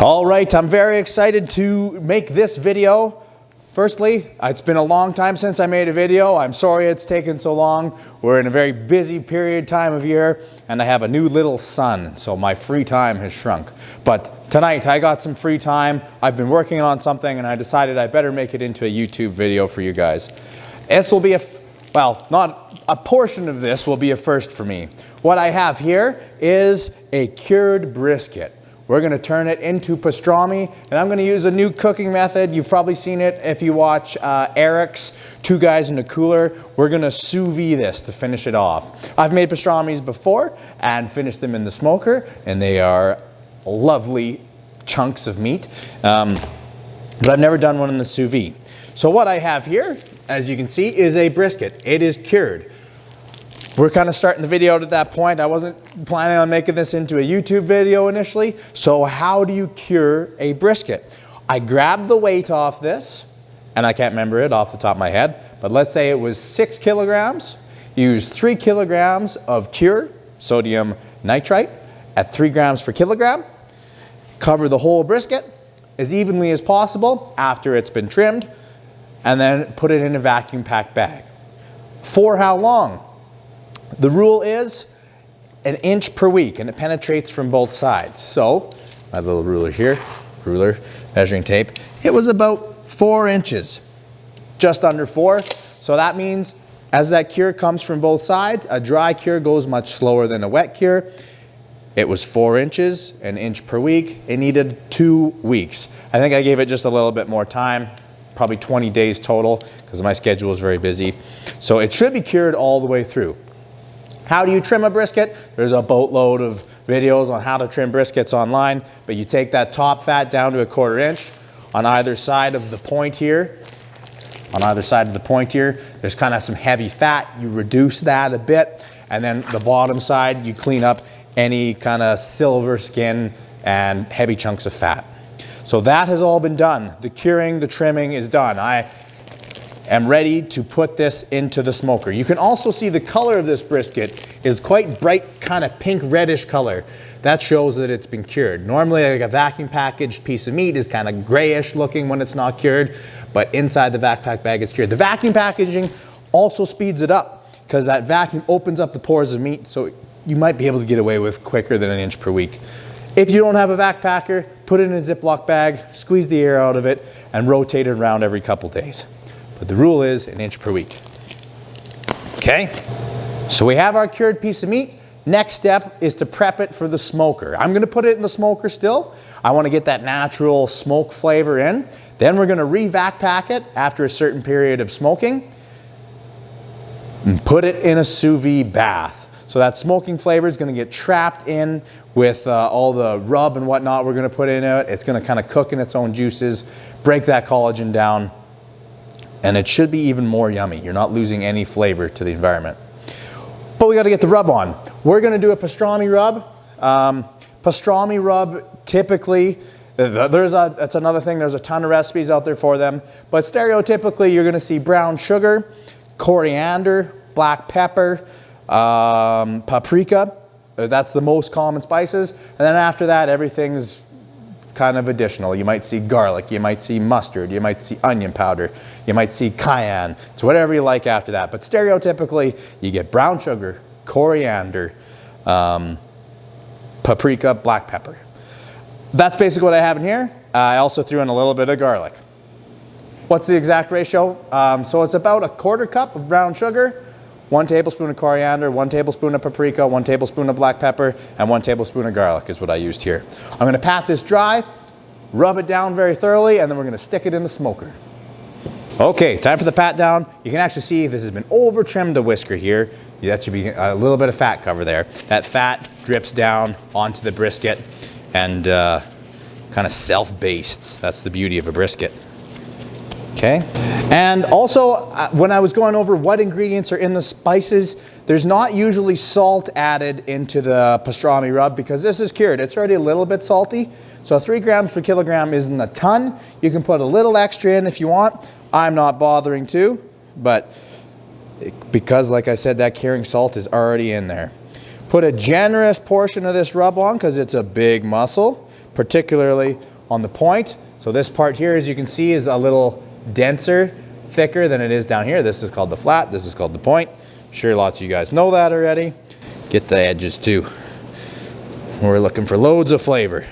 All right, I'm very excited to make this video. Firstly, it's been a long time since I made a video. I'm sorry it's taken so long. We're in a very busy time of year, and I have a new little son, so my free time has shrunk. But tonight I got some free time. I've been working on something, and I decided I better make it into a YouTube video for you guys. This will be not a portion of this will be a first for me. What I have here is a cured brisket. We're going to turn it into pastrami, and I'm going to use a new cooking method. You've probably seen it if you watch Eric's Two Guys in a Cooler. We're going to sous vide this to finish it off. I've made pastramis before and finished them in the smoker, and they are lovely chunks of meat. But I've never done one in the sous vide. So what I have here, as you can see, is a brisket. It is cured. We're kind of starting the video at that point. I wasn't planning on making this into a YouTube video initially. So how do you cure a brisket? I grabbed the weight off this, and I can't remember it off the top of my head, but let's say it was 6 kilograms. Use 3 kilograms of cured sodium nitrite at 3 grams per kilogram. Cover the whole brisket as evenly as possible after it's been trimmed, and then put it in a vacuum packed bag. For how long? The rule is 1 inch per week, and it penetrates from both sides. So, my little ruler here, measuring tape, it was about 4 inches, just under 4. So that means as that cure comes from both sides, a dry cure goes much slower than a wet cure. It was 4 inches, 1 inch per week. It needed 2 weeks. I think I gave it just a little bit more time, probably 20 days total, because my schedule is very busy. So it should be cured all the way through. How do you trim a brisket? There's a boatload of videos on how to trim briskets online, but you take that top fat down to 1/4 inch on either side of the point here. On either side of the point here, there's kind of some heavy fat. You reduce that a bit, and then the bottom side, you clean up any kind of silver skin and heavy chunks of fat. So that has all been done. The curing, the trimming is done. I am ready to put this into the smoker. You can also see the color of this brisket is quite bright, kind of pink reddish color. That shows that it's been cured. Normally like a vacuum packaged piece of meat is kind of grayish looking when it's not cured, but inside the vac pack bag it's cured. The vacuum packaging also speeds it up because that vacuum opens up the pores of meat, so you might be able to get away with quicker than 1 inch per week. If you don't have a vac packer, put it in a Ziploc bag, squeeze the air out of it, and rotate it around every couple days. But the rule is 1 inch per week. Okay, so we have our cured piece of meat. Next step is to prep it for the smoker. I'm gonna put it in the smoker still. I wanna get that natural smoke flavor in. Then we're gonna re-vac pack it after a certain period of smoking and put it in a sous vide bath. So that smoking flavor is gonna get trapped in with all the rub and whatnot we're gonna put in it. It's gonna kind of cook in its own juices, break that collagen down, and it should be even more yummy. You're not losing any flavor to the environment. But we got to get the rub on. We're going to do a pastrami rub. Pastrami rub, typically, that's another thing. There's a ton of recipes out there for them. But stereotypically, you're going to see brown sugar, coriander, black pepper, paprika. That's the most common spices. And then after that, everything's kind of additional. You might see garlic, you might see mustard, you might see onion powder, you might see cayenne. It's whatever you like after that. But stereotypically, you get brown sugar, coriander, paprika, black pepper. That's basically what I have in here. I also threw in a little bit of garlic. What's the exact ratio? So it's about 1/4 cup of brown sugar, 1 tablespoon of coriander, 1 tablespoon of paprika, 1 tablespoon of black pepper, and 1 tablespoon of garlic is what I used here. I'm going to pat this dry, rub it down very thoroughly, and then we're going to stick it in the smoker. Okay, time for the pat down. You can actually see this has been over trimmed a whisker here. That should be a little bit of fat cover there. That fat drips down onto the brisket and kind of self-bastes. That's the beauty of a brisket. Okay, and also when I was going over what ingredients are in the spices, there's not usually salt added into the pastrami rub because this is cured. It's already a little bit salty, so 3 grams per kilogram isn't a ton. You can put a little extra in if you want. I'm not bothering to, but because like I said, that curing salt is already in there. Put a generous portion of this rub on because it's a big muscle. particularly on the point. So this part here, as you can see, is a little denser, thicker than it is down here. This is called the flat, this is called the point. I'm sure lots of you guys know that already. Get the edges too. We're looking for loads of flavor.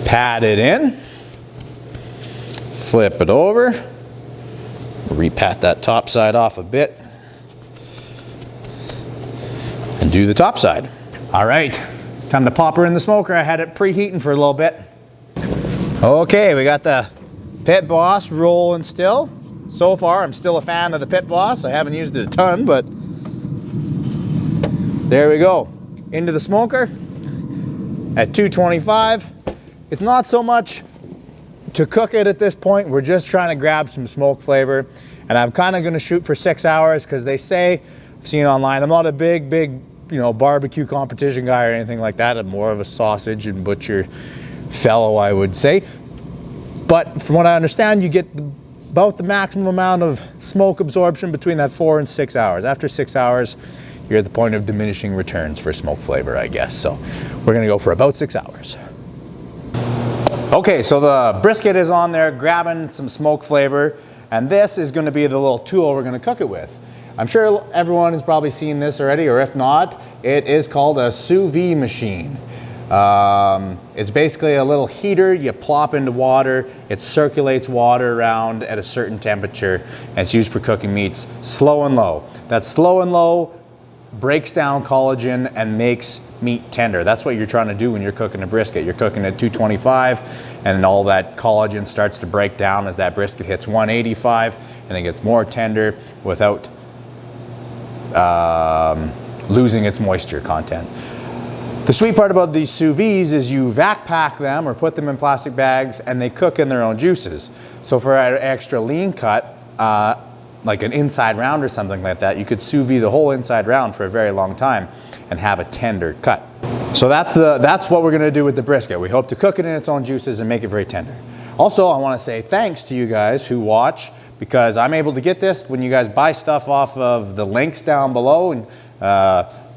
Pat it in, flip it over, repat that top side off a bit, and do the top side. All right, time to pop her in the smoker. I had it preheating for a little bit. Okay, we got the Pit Boss rolling still. So far, I'm still a fan of the Pit Boss. I haven't used it a ton, but there we go. Into the smoker at 225. It's not so much to cook it at this point. We're just trying to grab some smoke flavor. And I'm kind of going to shoot for 6 hours because they say, I've seen online, I'm not a big, barbecue competition guy or anything like that. I'm more of a sausage and butcher fellow, I would say. But from what I understand, you get about the maximum amount of smoke absorption between that 4 and 6 hours. After 6 hours, you're at the point of diminishing returns for smoke flavor, I guess. So we're gonna go for about 6 hours. Okay, so the brisket is on there grabbing some smoke flavor, and this is gonna be the little tool we're gonna cook it with. I'm sure everyone has probably seen this already, or if not, it is called a Sous Vide Machine. It's basically a little heater you plop into water. It circulates water around at a certain temperature, and it's used for cooking meats slow and low. That slow and low breaks down collagen and makes meat tender. That's what you're trying to do when you're cooking a brisket. You're cooking at 225 and all that collagen starts to break down as that brisket hits 185 and it gets more tender without losing its moisture content. The sweet part about these sous vides is you vac pack them or put them in plastic bags and they cook in their own juices. So for an extra lean cut, like an inside round or something like that, you could sous vide the whole inside round for a very long time and have a tender cut. So that's what we're gonna do with the brisket. We hope to cook it in its own juices and make it very tender. Also, I wanna say thanks to you guys who watch, because I'm able to get this when you guys buy stuff off of the links down below, and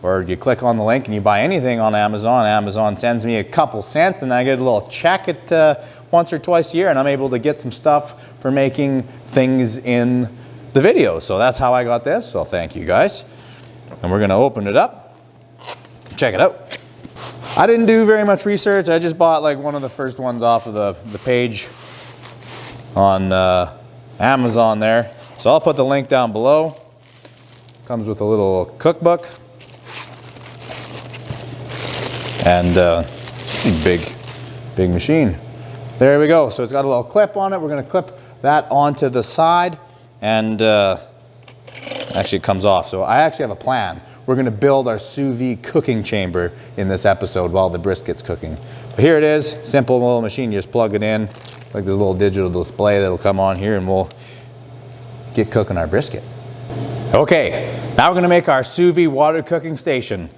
or you click on the link and you buy anything on Amazon. Amazon sends me a couple cents and I get a little check at once or twice a year, and I'm able to get some stuff for making things in the video. So that's how I got this, so thank you guys. And we're gonna open it up, check it out. I didn't do very much research. I just bought like one of the first ones off of the page on Amazon there. So I'll put the link down below. Comes with a little cookbook. And big machine. There we go. So it's got a little clip on it. We're gonna clip that onto the side, and actually it comes off. So I actually have a plan. We're gonna build our sous vide cooking chamber in this episode while the brisket's cooking. But here it is, simple little machine. You just plug it in, like this little digital display that'll come on here, and we'll get cooking our brisket. Okay, now we're gonna make our sous vide water cooking station.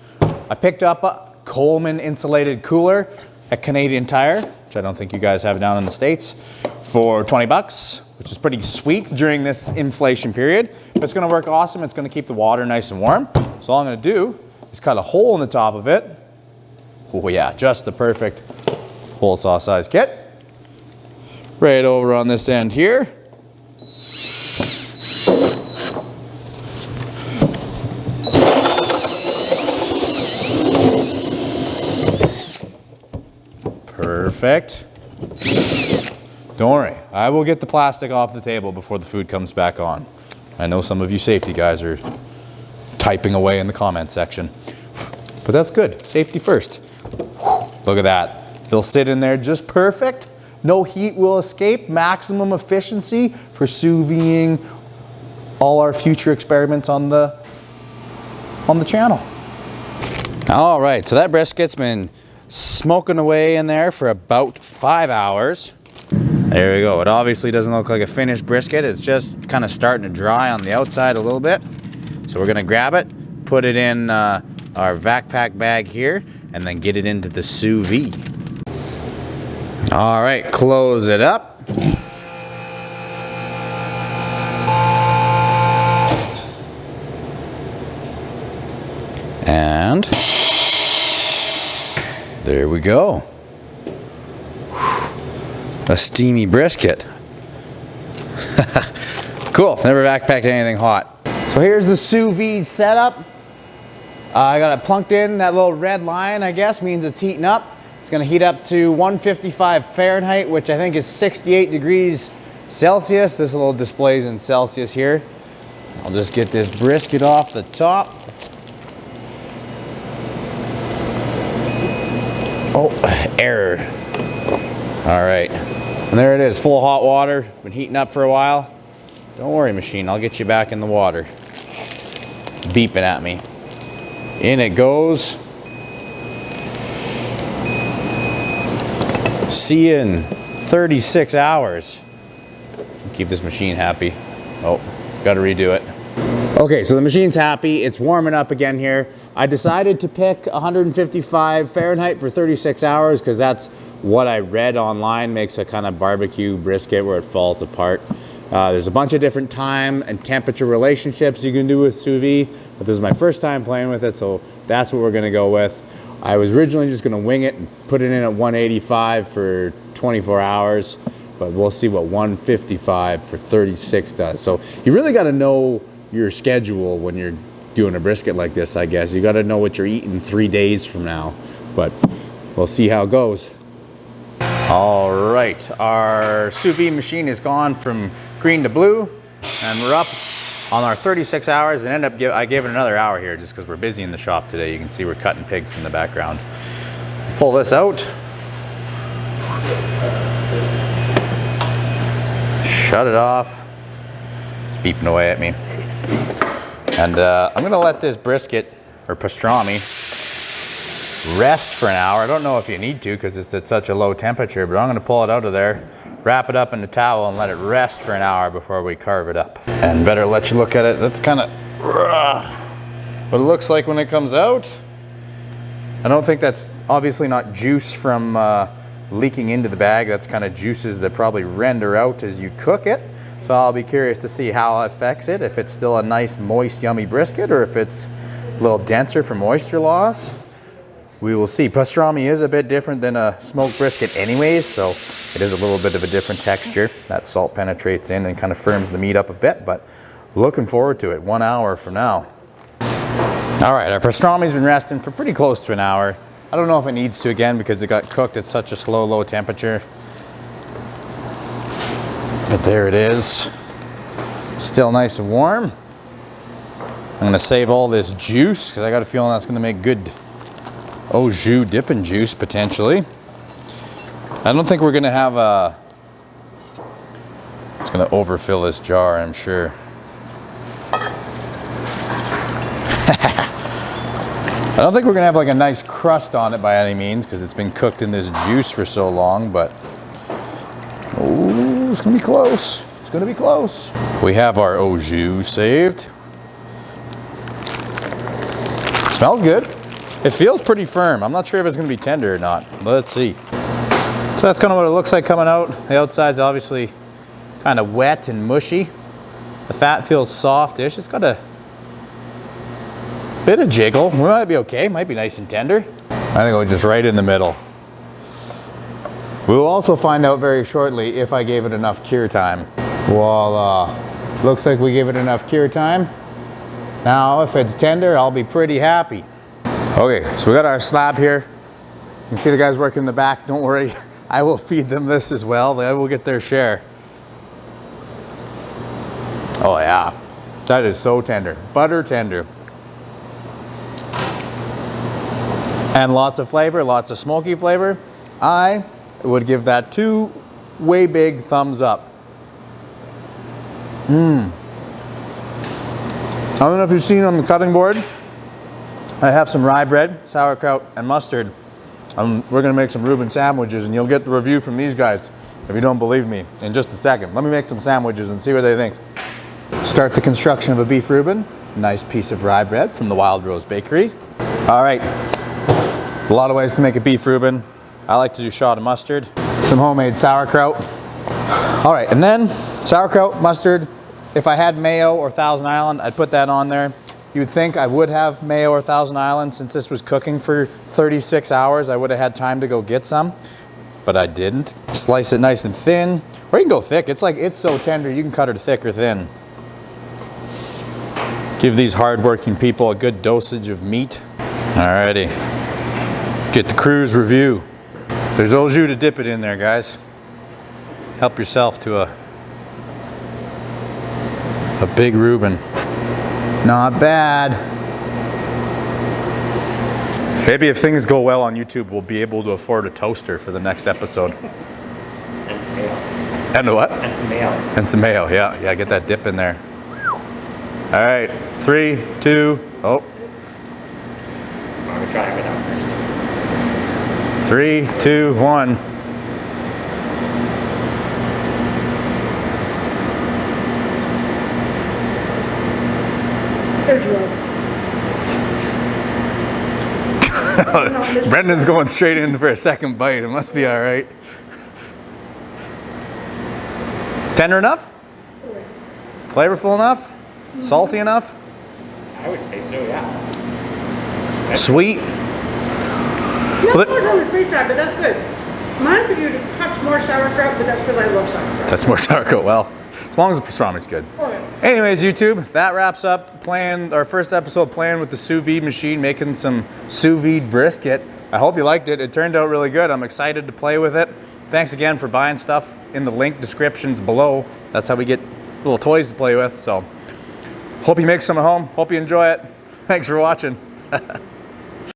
I picked up a Coleman insulated cooler at Canadian Tire, which I don't think you guys have down in the States, for 20 bucks, which is pretty sweet during this inflation period. But it's gonna work awesome. It's gonna keep the water nice and warm. So all I'm gonna do is cut a hole in the top of it. Oh yeah, just the perfect hole saw size kit. Right over on this end here. Perfect. Don't worry, I will get the plastic off the table before the food comes back on. I know some of you safety guys are typing away in the comment section, but that's good. Safety first. Look at that. It'll sit in there just perfect. No heat will escape. Maximum efficiency for sous videing all our future experiments on the channel. All right, so that brisket's been smoking away in there for about 5 hours. There we go. It obviously doesn't look like a finished brisket. It's just kind of starting to dry on the outside a little bit. So we're gonna grab it, put it in our vac pack bag here, and then get it into the sous vide. All right, close it up. And there we go. A steamy brisket. Cool, never backpacked anything hot. So here's the sous vide setup. I got it plunked in. That little red line, I guess, means it's heating up. It's gonna heat up to 155 Fahrenheit, which I think is 68 degrees Celsius. This little displays in Celsius here. I'll just get this brisket off the top. Oh, error. All right, and there it is, full of hot water. Been heating up for a while. Don't worry, machine, I'll get you back in the water. It's beeping at me. In it goes. See you in 36 hours. Keep this machine happy. Oh, gotta redo it. Okay, so the machine's happy. It's warming up again here. I decided to pick 155 Fahrenheit for 36 hours because that's what I read online makes a kind of barbecue brisket where it falls apart. There's a bunch of different time and temperature relationships you can do with sous vide, but this is my first time playing with it, so that's what we're gonna go with. I was originally just gonna wing it and put it in at 185 for 24 hours, but we'll see what 155 for 36 does. So you really gotta know your schedule when you're doing a brisket like this, I guess. You gotta know what you're eating 3 days from now, but we'll see how it goes. All right, our sous vide machine is gone from green to blue, and we're up on our 36 hours, and I gave it another hour here just because we're busy in the shop today. You can see we're cutting pigs in the background. Pull this out. Shut it off. It's beeping away at me. And I'm gonna let this brisket, or pastrami, rest for an hour. I don't know if you need to because it's at such a low temperature, but I'm gonna pull it out of there, wrap it up in a towel, and let it rest for an hour before we carve it up. And better let you look at it. That's kind of what it looks like when it comes out. I don't think that's obviously not juice from leaking into the bag. That's kind of juices that probably render out as you cook it. So I'll be curious to see how it affects it, if it's still a nice, moist, yummy brisket, or if it's a little denser for moisture loss. We will see. Pastrami is a bit different than a smoked brisket anyways, so it is a little bit of a different texture. That salt penetrates in and kind of firms the meat up a bit, but looking forward to it 1 hour from now. All right, our pastrami's been resting for pretty close to an hour. I don't know if it needs to again because it got cooked at such a slow, low temperature. But there it is. Still nice and warm. I'm gonna save all this juice because I got a feeling that's gonna make good au jus dipping juice potentially. I don't think we're gonna have a, it's gonna overfill this jar, I'm sure. I don't think we're gonna have like a nice crust on it by any means because it's been cooked in this juice for so long, but oh, it's gonna be close. It's gonna be close. We have our au jus saved. Smells good. It feels pretty firm. I'm not sure if it's gonna be tender or not. Let's see. So that's kind of what it looks like coming out. The outside's obviously kind of wet and mushy. The fat feels softish. It's got a bit of jiggle. We might be okay. Might be nice and tender. I'm gonna go just right in the middle. We'll also find out very shortly if I gave it enough cure time. Voila. Looks like we gave it enough cure time. Now, if it's tender, I'll be pretty happy. Okay, so we got our slab here. You can see the guys working in the back. Don't worry, I will feed them this as well. They will get their share. Oh yeah, that is so tender. Butter tender. And lots of flavor, lots of smoky flavor. I would give that 2 way big thumbs up. I don't know if you've seen on the cutting board, I have some rye bread, sauerkraut, and mustard. We're gonna make some Reuben sandwiches, and you'll get the review from these guys if you don't believe me in just a second. Let me make some sandwiches and see what they think. Start the construction of a beef Reuben. Nice piece of rye bread from the Wild Rose Bakery. All right, a lot of ways to make a beef Reuben. I like to do shot of mustard, some homemade sauerkraut. All right, and then sauerkraut, mustard. If I had mayo or Thousand Island, I'd put that on there. You would think I would have mayo or Thousand Island since this was cooking for 36 hours. I would have had time to go get some. but I didn't. Slice it nice and thin, or you can go thick. It's like, it's so tender, you can cut it thick or thin. Give these hardworking people a good dosage of meat. Alrighty, get the cruise review. There's au jus to dip it in there, guys. Help yourself to a big Reuben. Not bad. Maybe if things go well on YouTube, we'll be able to afford a toaster for the next episode. And some mayo. And what? And some mayo. And some mayo, yeah. Yeah, get that dip in there. All right, 3, 2, oh. I'm gonna try it without first. 3, 2, 1. There's one. Brendan's going straight in for a second bite. It must be all right. Tender enough? Flavorful enough? Salty enough? I would say so, yeah. Sweet? Yeah, Well, more on the sweet side, but that's good. Mine could use a touch more sauerkraut, but that's because I love sauerkraut. Touch more sauerkraut. Well, as long as the pastrami's good. Oh, yeah. Anyways, YouTube, that wraps up our first episode playing with the sous vide machine, making some sous vide brisket. I hope you liked it. It turned out really good. I'm excited to play with it. Thanks again for buying stuff in the link descriptions below. That's how we get little toys to play with. So, hope you make some at home. Hope you enjoy it. Thanks for watching.